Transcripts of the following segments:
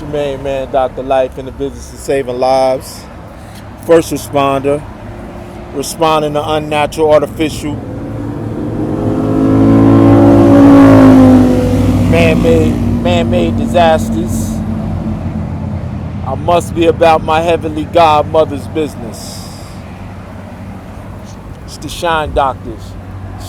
your main man, Dr. Life, in the business of saving lives. First responder, responding to unnatural, artificial, man-made disasters. I must be about my heavenly godmother's business. It's the Shine Doctors.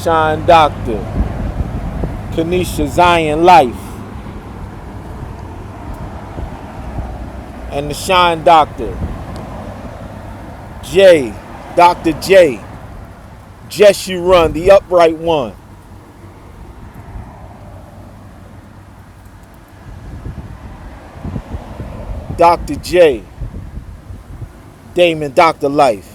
Shine Doctor. Kanisha Zion Life. And the Shine Doctor. J. Dr. J. Just You Run, the upright one. Dr. J. Damon Dr. Life.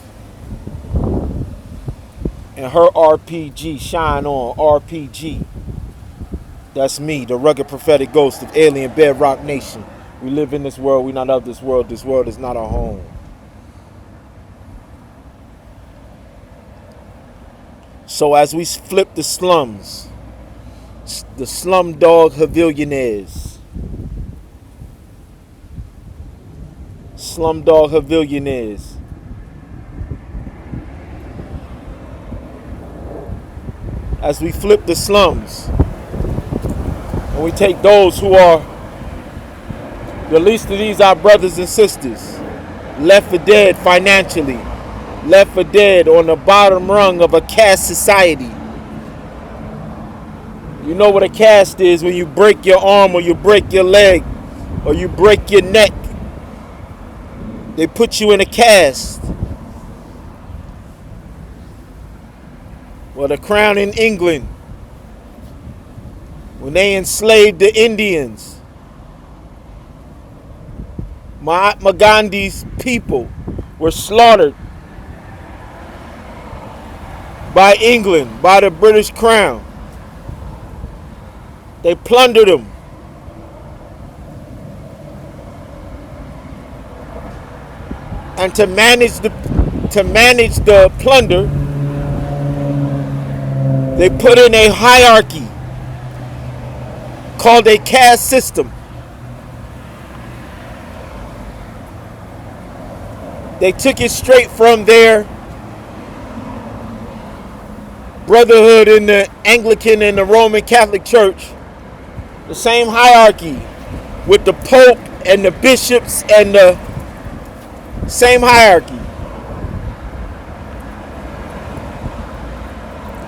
And her RPG, Shine On, RPG. That's me, the rugged prophetic ghost of alien bedrock nation. We live in this world, we not of this world. This world is not our home. So as we flip the slums, the slumdog pavillionaires, slumdog pavillionaires, as we flip the slums, and we take those who are the least of these, our brothers and sisters, left for dead financially, left for dead on the bottom rung of a caste society. You know what a caste is when you break your arm or you break your leg or you break your neck. They put you in a cast. Well, the crown in England, when they enslaved the Indians, Mahatma Gandhi's people were slaughtered by England, by the British crown. They plundered them. And to manage the plunder, they put in a hierarchy called a caste system. They took it straight from their brotherhood in the Anglican and the Roman Catholic Church. The same hierarchy with the Pope and the bishops and the same hierarchy.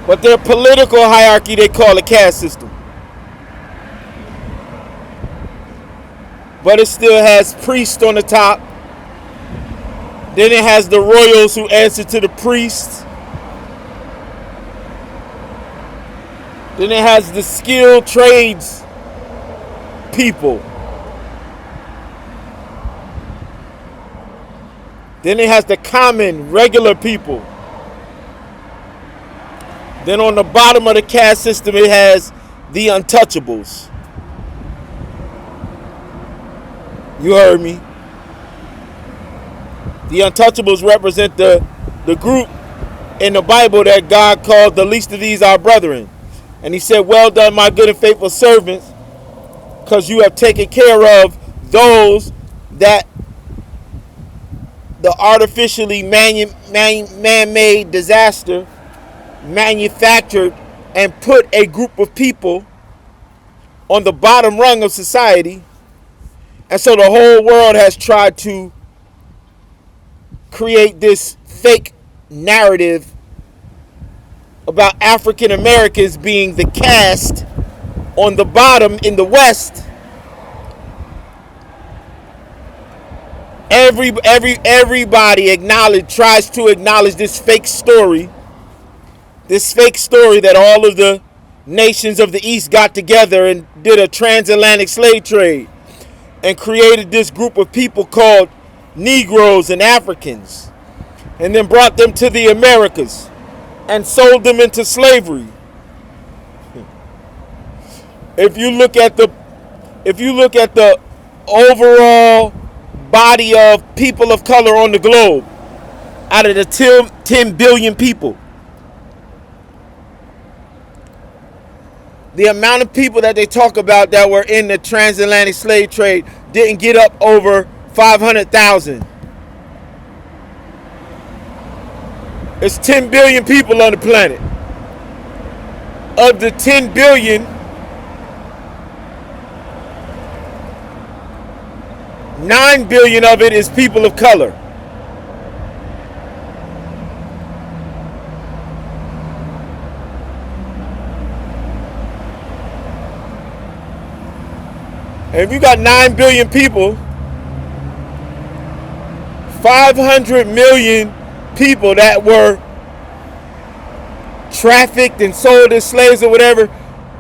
But their political hierarchy they call a caste system. But it still has priests on the top. Then it has the royals who answer to the priests. Then it has the skilled trades people. Then it has the common, regular people. Then on the bottom of the caste system, it has the untouchables. You heard me. The untouchables represent the group in the Bible that God called the least of these our brethren. And he said, well done, my good and faithful servants, because you have taken care of those that the artificially man-made disaster manufactured and put a group of people on the bottom rung of society. And so the whole world has tried to create this fake narrative about African Americans being the caste on the bottom in the West. Everybody tries to acknowledge this fake story. This fake story that all of the nations of the East got together and did a transatlantic slave trade and created this group of people called Negroes and Africans, and then brought them to the Americas and sold them into slavery. If you look at the overall body of people of color on the globe, out of the 10 billion people, the amount of people that they talk about that were in the transatlantic slave trade didn't get up over 500,000. It's 10 billion people on the planet. Of the 10 billion, 9 billion of it is people of color. And if you got 9 billion people, 500 million people that were trafficked and sold as slaves or whatever,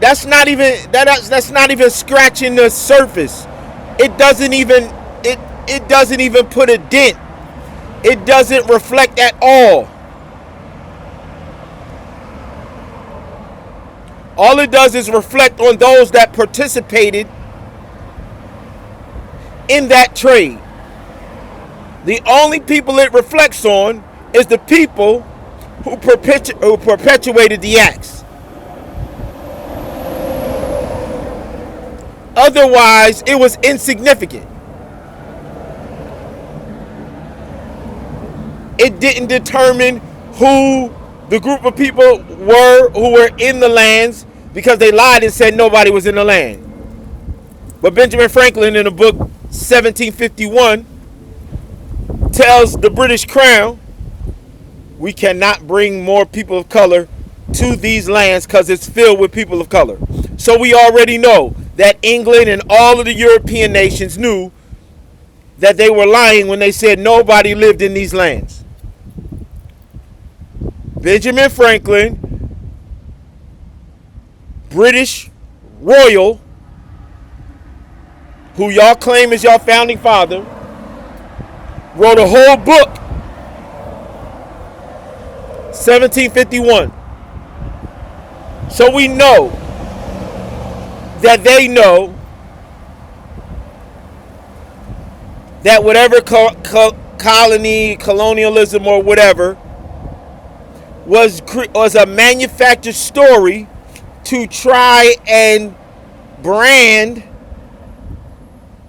that's not even scratching the surface. It doesn't even put a dent. It doesn't reflect at all. All it does is reflect on those that participated in that trade. The only people it reflects on is the people who perpetuated the acts. Otherwise, it was insignificant. It didn't determine who the group of people who were in the lands, because they lied and said nobody was in the land. But Benjamin Franklin, in the book 1751, tells the British Crown, we cannot bring more people of color to these lands because it's filled with people of color. So we already know that England and all of the European nations knew that they were lying when they said nobody lived in these lands. Benjamin Franklin, British royal, who y'all claim is y'all founding father, wrote a whole book, 1751. So we know that they know that whatever colonialism or whatever was a manufactured story to try and brand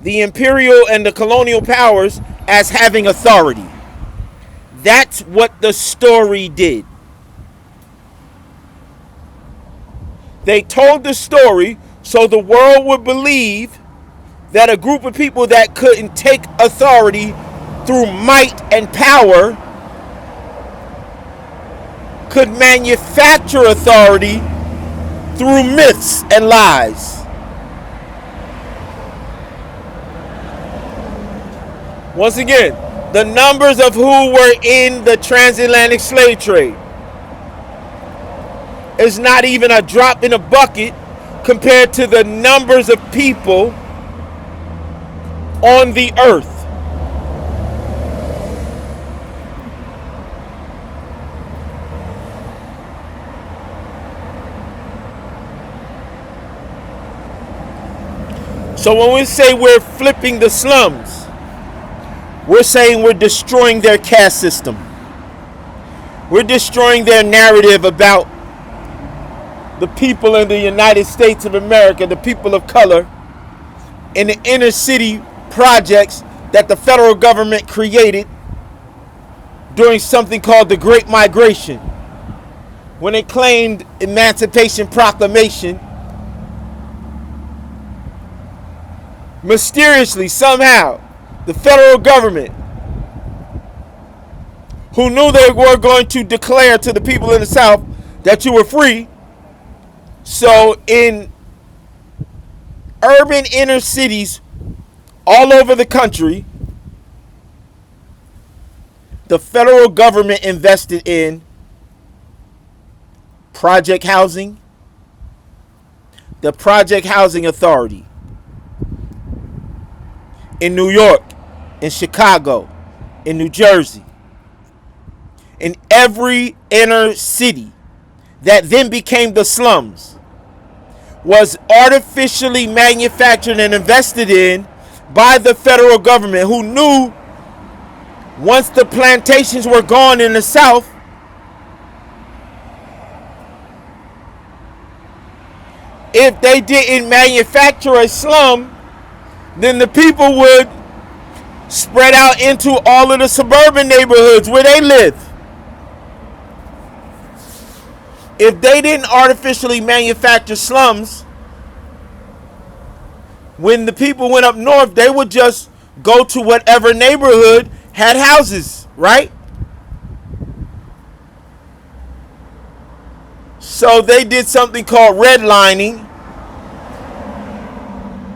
the imperial and the colonial powers as having authority. That's what the story did. They told the story so the world would believe that a group of people that couldn't take authority through might and power could manufacture authority through myths and lies. Once again, the numbers of who were in the transatlantic slave trade is not even a drop in a bucket compared to the numbers of people on the earth. So when we say we're flipping the slums, we're saying we're destroying their caste system. We're destroying their narrative about the people in the United States of America, the people of color, in the inner city projects that the federal government created during something called the Great Migration, when they claimed Emancipation Proclamation. Mysteriously, somehow, the federal government, who knew they were going to declare to the people in the South that you were free, so in urban inner cities all over the country, the federal government invested in project housing, the Project Housing Authority, in New York, in Chicago, in New Jersey, in every inner city that then became the slums, was artificially manufactured and invested in by the federal government, who knew once the plantations were gone in the South, if they didn't manufacture a slum, then the people would spread out into all of the suburban neighborhoods where they live. If they didn't artificially manufacture slums, when the people went up north, they would just go to whatever neighborhood had houses, right? So they did something called redlining,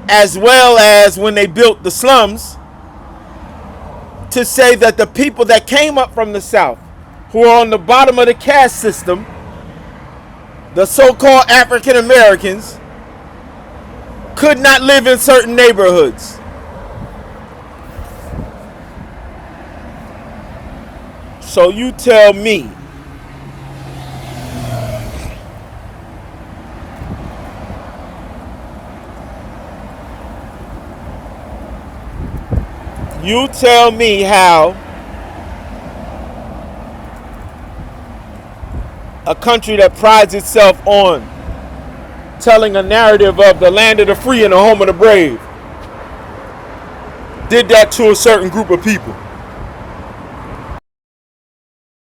as well as when they built the slums, to say that the people that came up from the south, who are on the bottom of the caste system, the so-called African Americans, could not live in certain neighborhoods. So you tell me, how a country that prides itself on telling a narrative of the land of the free and the home of the brave did that to a certain group of people.